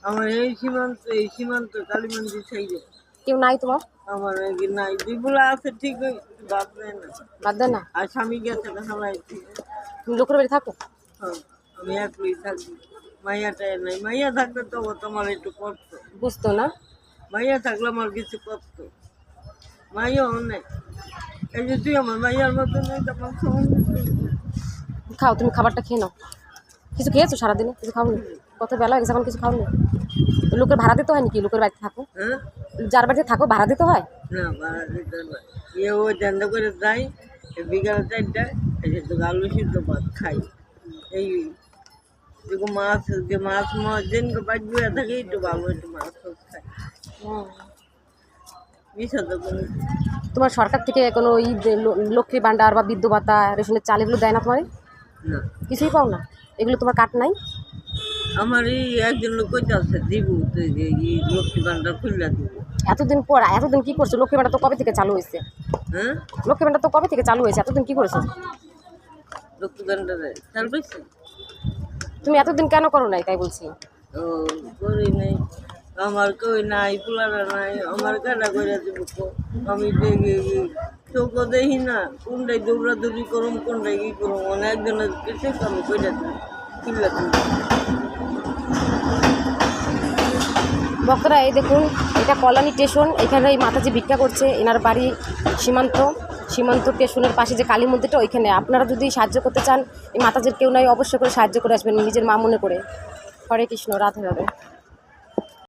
আমার এই সীমান্ত কালীমন্দির সাইডে কেউ নাই তোমার? আমার নাকি নাই, দুইগুলা আছে ঠিক, বাদ দেয় না। বাদ দেয় না? আর স্বামী গেছে না হালাই। তুমি লোকের বাড়ি থাকো? হ্যাঁ, আমি একলাই থাকি। মাইয়াটাই নাই, মাইয়া থাকলে তো তোমার একটু করতো। বুঝতো না? মাইয়া থাকলে আমার কিছু করতো, মাইয়াও নেই। এই যে তুই আমার মাইয়ার মতো নেই, তোমার খাও, তুমি খাবারটা খেয়ে নাও। কিছু খেয়েছো সারাদিনে? কিছু খাওনি? কত বেলা হয়ে গেছে এখন কিছু খাওনি? লোকের ভাড়া দিতে হয় নাকি? লোকের বাড়িতে থাকো? হ্যাঁ, যার বাড়িতে থাকো ভাড়া দিতে হয়? না ভাড়া দিতে হয়। ও ধান্দা করে যাই বিকাল 4টায়, এসে তো আলু সিদ্ধ ভাত খাই। এই মাছ, যে মাছ যেদিনকে বাদ বয়ে থাকে একটু ভালো একটু মাছ খাই। মিশা তো কোনো তোমার সরকার থেকে কোনো লক্ষ্মী ভাণ্ডার বা বৃদ্ধ ভাতা, রেশনের চাল এগুলো দেয় না তোমার? না। কিছুই পাও না? এগুলো তোমার কাট নাই? আমার এই একজন লোক কইতে আছে দিব, এই লক্ষ্মী ভান্ডার খুললা দিব। এতদিন কি করছো? লক্ষ্মী ভাণ্ডার তো কবে থেকে চালু হয়েছে? হ্যাঁ, লক্ষ্মী ভাণ্ডার তো কবে থেকে চালু হয়েছে? এতদিন কি করেছো? লক্ষ্মী ভান্ডারে চাল পাইছি। তুমি এতদিন কেন করো নাই তাই বলছি। ও করি নাই, আমার কই নাই, পোলারা নাই, আমার কাটা করে দিব। আমি দেখি চোখও দেখি না, কোনটাই দৌড়াদৌড়ি করুম, কোনটাই কি করুম, অনেকজনের কিছু আমি কইরা দিব, খুললা দিব। ভক্তরা এই দেখুন, এটা কল্যাণী স্টেশন। এখানে এই মাতাজি ভিক্ষা করছে, এনার বাড়ি সীমান্ত স্টেশনের পাশে যে কালী মন্দিরটা, ওইখানে। আপনারা যদি সাহায্য করতে চান, এই মাতাজির কেউ নাই, অবশ্যই করে সাহায্য করে আসবেন নিজের মা মনে করে। হরে কৃষ্ণ, রাধে রাধে।